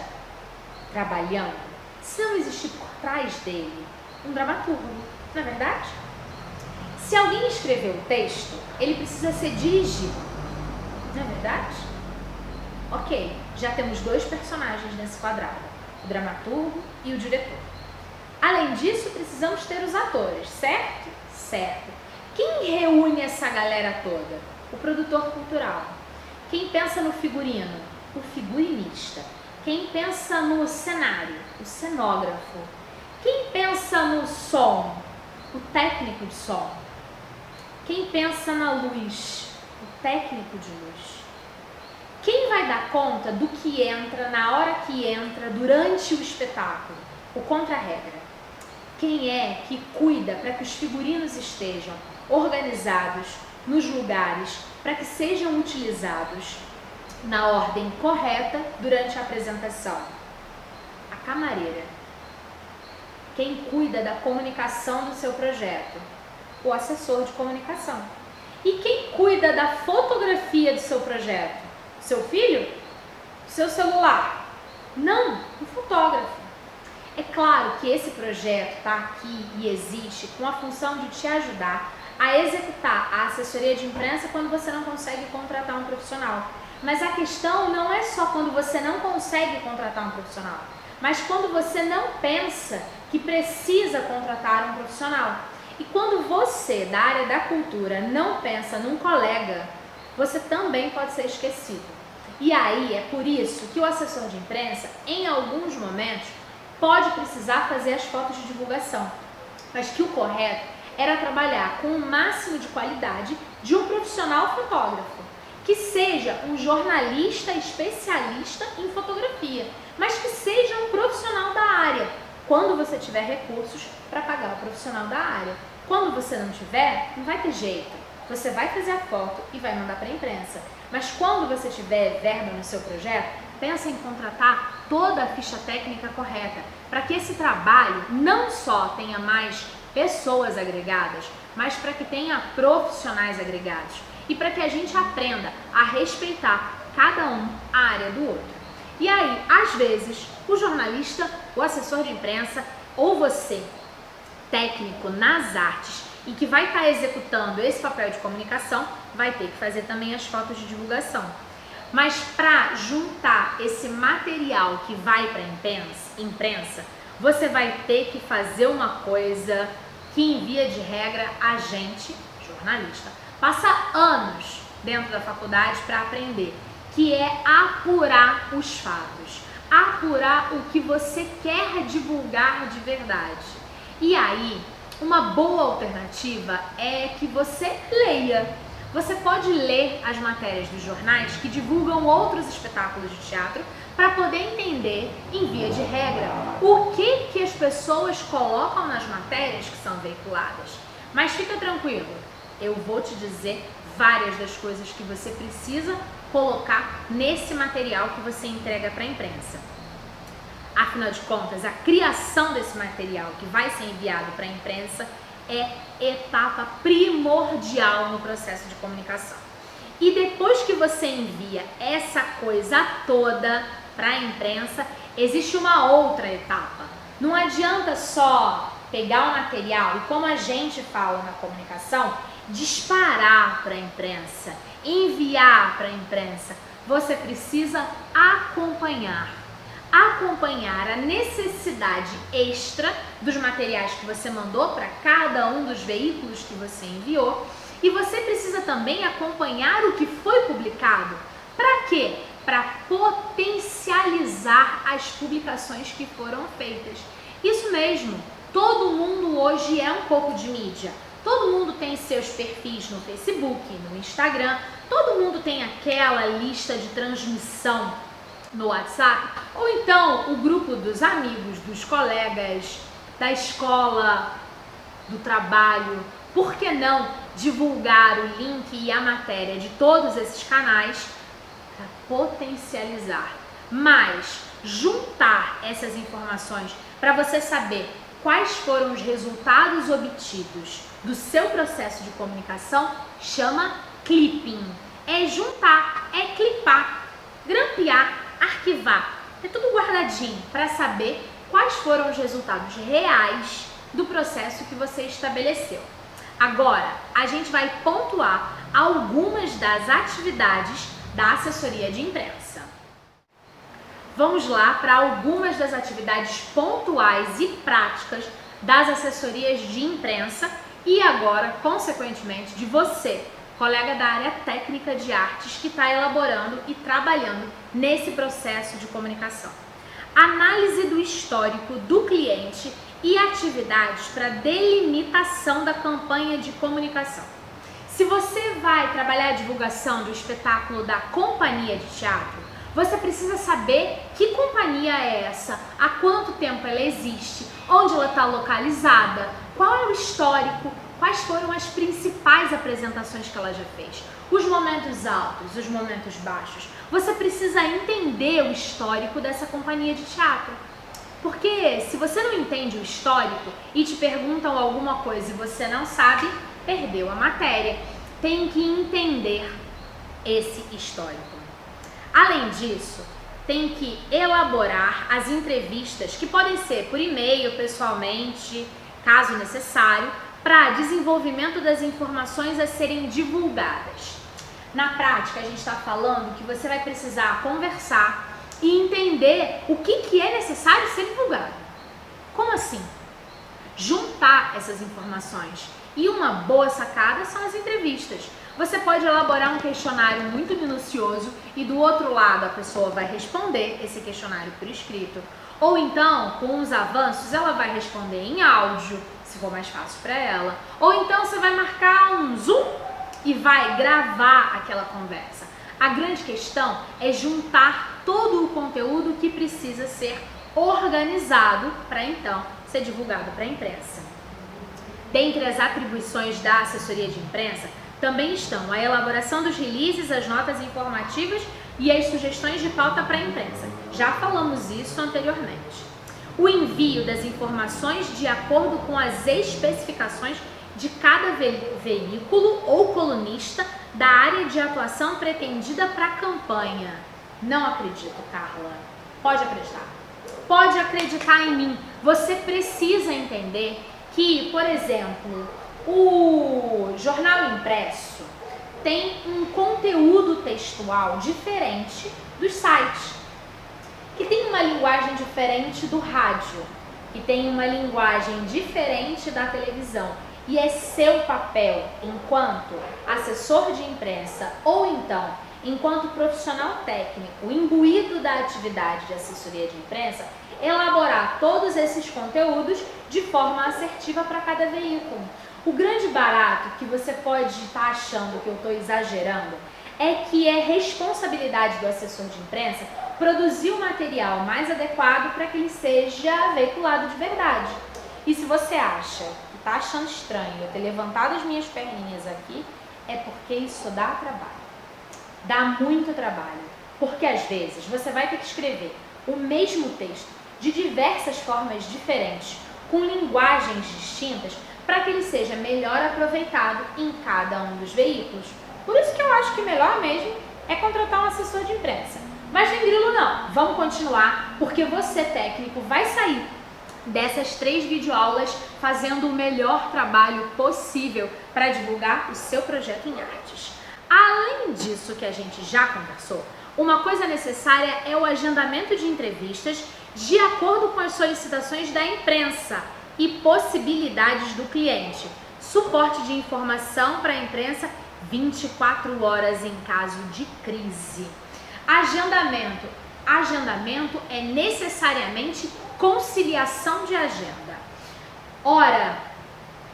trabalhando se não existir por trás dele um dramaturgo, não é verdade? Se alguém escreveu o texto, ele precisa ser dirigido, não é verdade? Ok, já temos 2 personagens nesse quadrado, o dramaturgo e o diretor. Além disso, precisamos ter os atores, certo? Certo. Quem reúne essa galera toda? O produtor cultural. Quem pensa no figurino? O figurinista. Quem pensa no cenário? O cenógrafo. Quem pensa no som? O técnico de som. Quem pensa na luz? O técnico de luz. Quem vai dar conta do que entra na hora que entra durante o espetáculo? O contra-regra. Quem é que cuida para que os figurinos estejam organizados nos lugares para que sejam utilizados na ordem correta durante a apresentação? A camareira. Quem cuida da comunicação do seu projeto? O assessor de comunicação. E quem cuida da fotografia do seu projeto? Seu filho? Seu celular? Não, o fotógrafo. É claro que esse projeto está aqui e existe com a função de te ajudar a executar a assessoria de imprensa quando você não consegue contratar um profissional. Mas a questão não é só quando você não consegue contratar um profissional, mas quando você não pensa que precisa contratar um profissional. E quando você, da área da cultura, não pensa num colega, você também pode ser esquecido. E aí é por isso que o assessor de imprensa, em alguns momentos, pode precisar fazer as fotos de divulgação, mas que o correto era trabalhar com o máximo de qualidade de um profissional fotógrafo, que seja um jornalista especialista em fotografia, mas que seja um profissional da área, quando você tiver recursos para pagar o profissional da área. Quando você não tiver, não vai ter jeito. Você vai fazer a foto e vai mandar para a imprensa. Mas quando você tiver verba no seu projeto, pensa em contratar toda a ficha técnica correta, para que esse trabalho não só tenha mais pessoas agregadas, mas para que tenha profissionais agregados. E para que a gente aprenda a respeitar cada um a área do outro. E aí, às vezes, o jornalista, o assessor de imprensa ou você, técnico nas artes e que vai estar executando esse papel de comunicação, vai ter que fazer também as fotos de divulgação. Mas para juntar esse material que vai para a imprensa, você vai ter que fazer uma coisa que, em via de regra, a gente, jornalista, passa anos dentro da faculdade para aprender, que é apurar os fatos, apurar o que você quer divulgar de verdade. E aí, uma boa alternativa é que você leia. Você pode ler as matérias dos jornais que divulgam outros espetáculos de teatro para poder entender, em via de regra, o que as pessoas colocam nas matérias que são veiculadas. Mas fica tranquilo, eu vou te dizer várias das coisas que você precisa colocar nesse material que você entrega para a imprensa. Afinal de contas, a criação desse material que vai ser enviado para a imprensa é etapa primordial no processo de comunicação. E depois que você envia essa coisa toda para a imprensa, existe uma outra etapa. Não adianta só pegar o material e, como a gente fala na comunicação, disparar para a imprensa, enviar para a imprensa. Você precisa acompanhar a necessidade extra dos materiais que você mandou para cada um dos veículos que você enviou, e você precisa também acompanhar o que foi publicado. Para quê? Para potencializar as publicações que foram feitas. Isso mesmo, todo mundo hoje é um pouco de mídia. Todo mundo tem seus perfis no Facebook, no Instagram, todo mundo tem aquela lista de transmissão no WhatsApp, ou então o grupo dos amigos, dos colegas, da escola, do trabalho. Por que não divulgar o link e a matéria de todos esses canais para potencializar? Mas juntar essas informações para você saber quais foram os resultados obtidos do seu processo de comunicação chama clipping. É juntar, é clipar, grampear, arquivar, é tudo guardadinho para saber quais foram os resultados reais do processo que você estabeleceu. Agora, a gente vai pontuar algumas das atividades da assessoria de imprensa. Vamos lá para algumas das atividades pontuais e práticas das assessorias de imprensa e agora, consequentemente, de você, colega da área técnica de artes que está elaborando e trabalhando nesse processo de comunicação. Análise do histórico do cliente e atividades para delimitação da campanha de comunicação. Se você vai trabalhar a divulgação do espetáculo da companhia de teatro, você precisa saber que companhia é essa, há quanto tempo ela existe, onde ela está localizada, qual é o histórico, quais foram as principais apresentações que ela já fez, os momentos altos, os momentos baixos. Você precisa entender o histórico dessa companhia de teatro. Porque se você não entende o histórico e te perguntam alguma coisa e você não sabe, perdeu a matéria. Tem que entender esse histórico. Além disso, tem que elaborar as entrevistas, que podem ser por e-mail, pessoalmente, caso necessário, para desenvolvimento das informações a serem divulgadas. Na prática, a gente está falando que você vai precisar conversar e entender o que é necessário ser divulgado. Como assim? Juntar essas informações. E uma boa sacada são as entrevistas. Você pode elaborar um questionário muito minucioso e do outro lado a pessoa vai responder esse questionário por escrito. Ou então, com os avanços, ela vai responder em áudio, se for mais fácil para ela. Ou então você vai marcar um Zoom e vai gravar aquela conversa. A grande questão é juntar todo o conteúdo que precisa ser organizado para então ser divulgado para a imprensa. Dentre as atribuições da assessoria de imprensa, também estão a elaboração dos releases, as notas informativas e as sugestões de pauta para a imprensa. Já falamos isso anteriormente. O envio das informações de acordo com as especificações de cada veículo ou colunista da área de atuação pretendida para a campanha. Não acredito, Carla. Pode acreditar. Pode acreditar em mim. Você precisa entender que, por exemplo, o jornal impresso tem um conteúdo textual diferente dos sites, que tem uma linguagem diferente do rádio, que tem uma linguagem diferente da televisão. E é seu papel, enquanto assessor de imprensa ou então enquanto profissional técnico imbuído da atividade de assessoria de imprensa, elaborar todos esses conteúdos de forma assertiva para cada veículo. O grande barato que você pode estar achando que eu estou exagerando é que é responsabilidade do assessor de imprensa produzir o material mais adequado para que ele seja veiculado de verdade. E se você acha que está achando estranho eu ter levantado as minhas perninhas aqui, é porque isso dá trabalho. Dá muito trabalho. Porque às vezes você vai ter que escrever o mesmo texto de diversas formas diferentes, com linguagens distintas, para que ele seja melhor aproveitado em cada um dos veículos. Por isso que eu acho que melhor mesmo é contratar um assessor de imprensa. Mas nem grilo não, vamos continuar, porque você técnico vai sair dessas 3 videoaulas fazendo o melhor trabalho possível para divulgar o seu projeto em artes. Além disso que a gente já conversou, uma coisa necessária é o agendamento de entrevistas de acordo com as solicitações da imprensa e possibilidades do cliente. Suporte de informação para a imprensa 24 horas em caso de crise. Agendamento é necessariamente conciliação de agenda. Ora,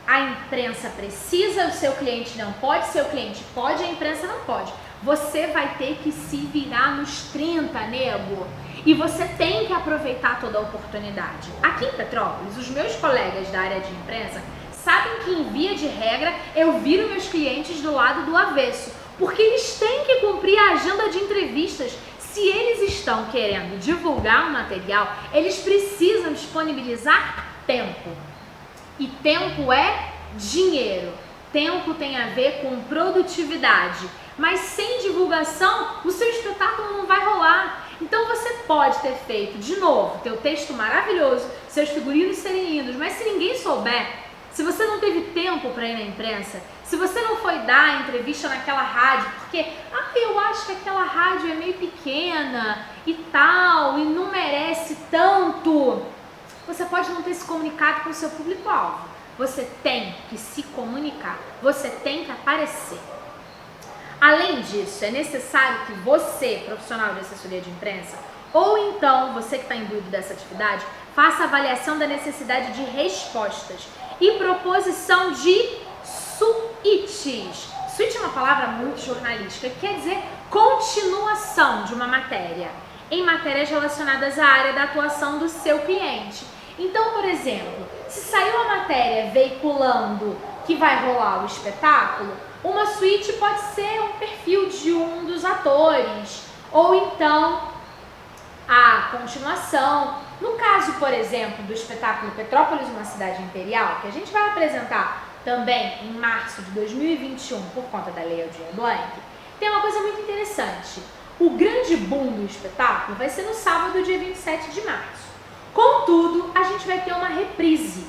a imprensa precisa, o seu cliente não pode, seu cliente pode, a imprensa não pode. Você vai ter que se virar nos 30, nego. E você tem que aproveitar toda a oportunidade. Aqui em Petrópolis, os meus colegas da área de imprensa sabem que, em via de regra, eu viro meus clientes do lado do avesso, porque eles têm que cumprir a agenda de entrevistas. Se eles estão querendo divulgar um material, eles precisam disponibilizar tempo. E tempo é dinheiro. Tempo tem a ver com produtividade. Mas sem divulgação, o seu espetáculo não vai rolar. Então você pode ter feito, de novo, teu texto maravilhoso, seus figurinos serem lindos, mas se ninguém souber, se você não teve tempo para ir na imprensa, se você não foi dar a entrevista naquela rádio, porque eu acho que aquela rádio é meio pequena e tal, e não merece tanto, você pode não ter se comunicado com o seu público-alvo. Você tem que se comunicar, você tem que aparecer. Além disso, é necessário que você, profissional de assessoria de imprensa, ou então você que está imbuído dessa atividade, faça avaliação da necessidade de respostas e proposição de suítes. Suíte é uma palavra muito jornalística, que quer dizer continuação de uma matéria, em matérias relacionadas à área da atuação do seu cliente. Então, por exemplo, se saiu a matéria veiculando que vai rolar o espetáculo, uma suíte pode ser um perfil de um dos atores, ou então a continuação. No caso, por exemplo, do espetáculo Petrópolis, uma cidade imperial, que a gente vai apresentar também em março de 2021 por conta da Lei Aldir Blanc, tem uma coisa muito interessante. O grande boom do espetáculo vai ser no sábado, dia 27 de março. Contudo, a gente vai ter uma reprise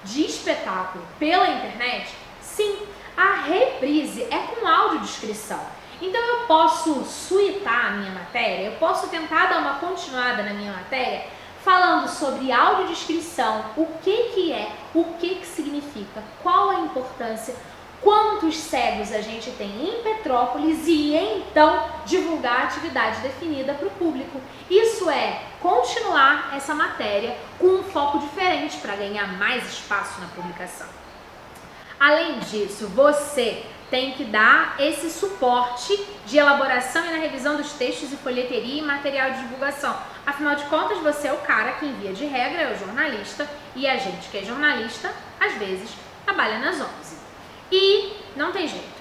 de espetáculo pela internet. Sim, a reprise é com audiodescrição. Então eu posso suitar a minha matéria, eu posso tentar dar uma continuada na minha matéria falando sobre audiodescrição, o que é, o que significa, qual a importância, quantos cegos a gente tem em Petrópolis e então divulgar a atividade definida para o público. Isso é continuar essa matéria com um foco diferente para ganhar mais espaço na publicação. Além disso, você tem que dar esse suporte de elaboração e na revisão dos textos e folheteria e material de divulgação. Afinal de contas, você é o cara que, em via de regra, é o jornalista, e a gente que é jornalista, às vezes, trabalha nas 11. E não tem jeito.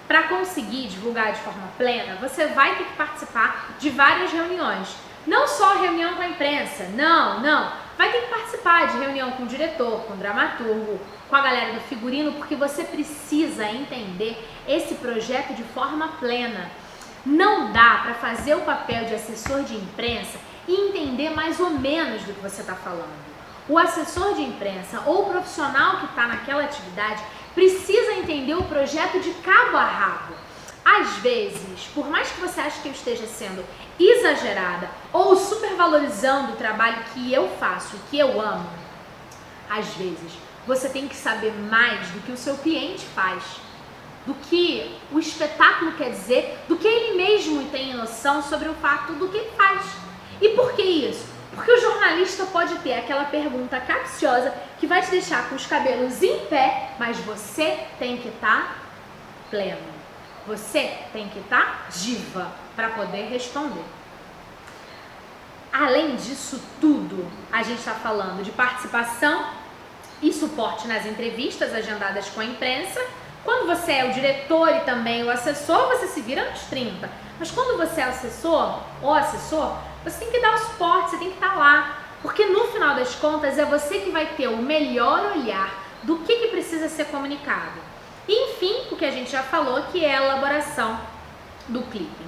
Para conseguir divulgar de forma plena, você vai ter que participar de várias reuniões. Não só reunião com a imprensa, não. Vai ter que participar de reunião com o diretor, com o dramaturgo, com a galera do figurino, porque você precisa entender esse projeto de forma plena. Não dá para fazer o papel de assessor de imprensa e entender mais ou menos do que você está falando. O assessor de imprensa ou o profissional que está naquela atividade precisa entender o projeto de cabo a rabo. Às vezes, por mais que você ache que eu esteja sendo exagerada ou supervalorizando o trabalho que eu faço, que eu amo, às vezes você tem que saber mais do que o seu cliente faz, do que o espetáculo quer dizer, do que ele mesmo tem noção sobre o fato do que ele faz. E por que isso? Porque o jornalista pode ter aquela pergunta capciosa que vai te deixar com os cabelos em pé, mas você tem que estar pleno. Você tem que estar diva para poder responder. Além disso tudo, a gente está falando de participação e suporte nas entrevistas agendadas com a imprensa. Quando você é o diretor e também o assessor, você se vira nos 30. Mas quando você é o assessor ou assessor, você tem que dar o suporte, você tem que estar lá. Porque no final das contas é você que vai ter o melhor olhar do que precisa ser comunicado. E, enfim, o que a gente já falou, que é a elaboração do clipe.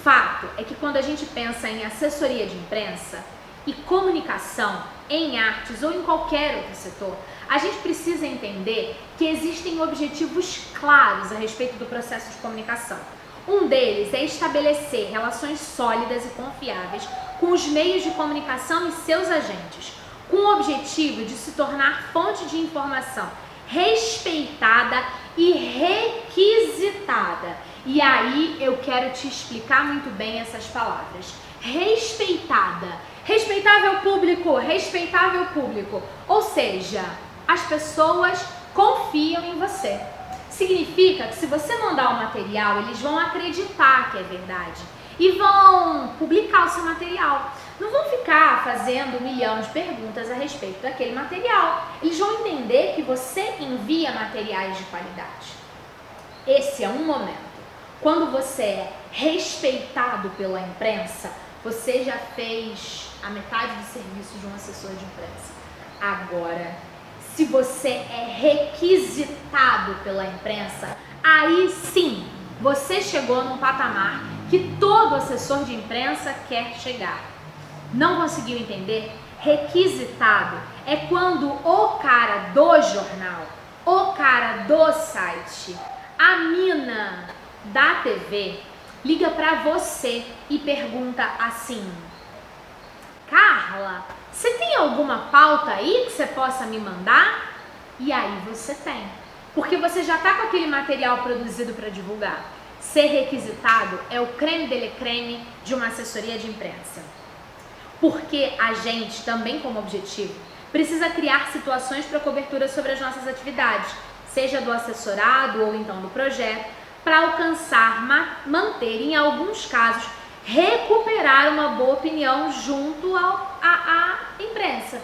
Fato é que quando a gente pensa em assessoria de imprensa e comunicação em artes ou em qualquer outro setor, a gente precisa entender que existem objetivos claros a respeito do processo de comunicação. Um deles é estabelecer relações sólidas e confiáveis com os meios de comunicação e seus agentes, com o objetivo de se tornar fonte de informação respeitada e requisitada. E aí eu quero te explicar muito bem essas palavras. Respeitada. Respeitável público. Ou seja, as pessoas confiam em você. Significa que se você mandar o material, eles vão acreditar que é verdade e vão publicar o seu material. Não vão ficar fazendo 1 milhão de perguntas a respeito daquele material. Eles vão entender que você envia materiais de qualidade. Esse é um momento. Quando você é respeitado pela imprensa, você já fez a metade do serviço de um assessor de imprensa. Agora, se você é requisitado pela imprensa, aí sim, você chegou num patamar que todo assessor de imprensa quer chegar. Não conseguiu entender? Requisitado é quando o cara do jornal, o cara do site, a mina da TV liga pra você e pergunta assim: Carla, você tem alguma pauta aí que você possa me mandar? E aí você tem, porque você já tá com aquele material produzido para divulgar. Ser requisitado é o creme de la creme de uma assessoria de imprensa. Porque a gente, também como objetivo, precisa criar situações para cobertura sobre as nossas atividades, seja do assessorado ou então do projeto, para alcançar, manter, em alguns casos, recuperar uma boa opinião junto à imprensa.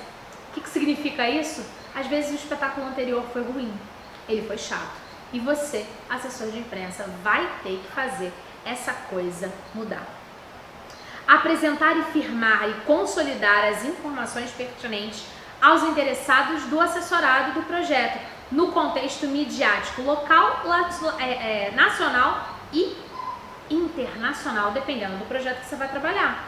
O que significa isso? Às vezes o espetáculo anterior foi ruim, ele foi chato. E você, assessor de imprensa, vai ter que fazer essa coisa mudar. Apresentar e firmar e consolidar as informações pertinentes aos interessados do assessorado do projeto, no contexto midiático local, nacional e internacional, dependendo do projeto que você vai trabalhar.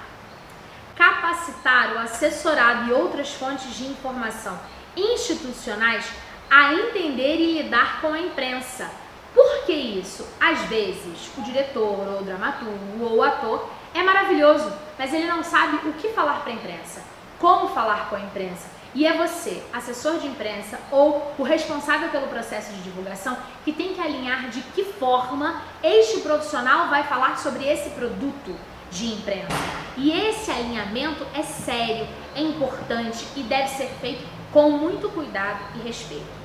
Capacitar o assessorado e outras fontes de informação institucionais a entender e lidar com a imprensa. Por que isso? Às vezes, o diretor, ou o dramaturgo, ou o ator é maravilhoso, mas ele não sabe o que falar para a imprensa, como falar com a imprensa. E é você, assessor de imprensa ou o responsável pelo processo de divulgação, que tem que alinhar de que forma este profissional vai falar sobre esse produto de imprensa. E esse alinhamento é sério, é importante e deve ser feito com muito cuidado e respeito.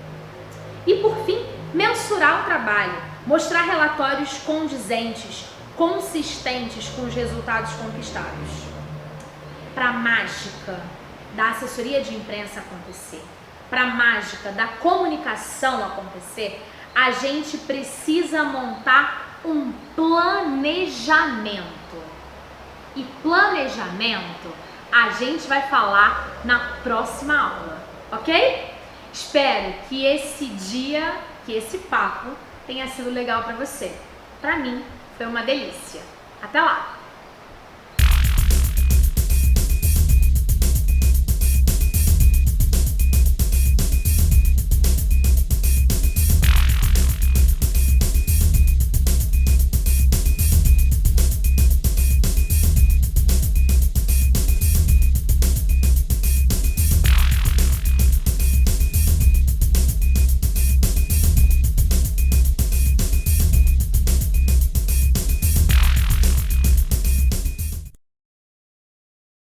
E por fim, mensurar o trabalho, mostrar relatórios condizentes, consistentes com os resultados conquistados. Para a mágica da assessoria de imprensa acontecer, para a mágica da comunicação acontecer, a gente precisa montar um planejamento. E planejamento a gente vai falar na próxima aula, ok? Espero que esse dia, que esse papo tenha sido legal para você. Para mim, foi uma delícia. Até lá!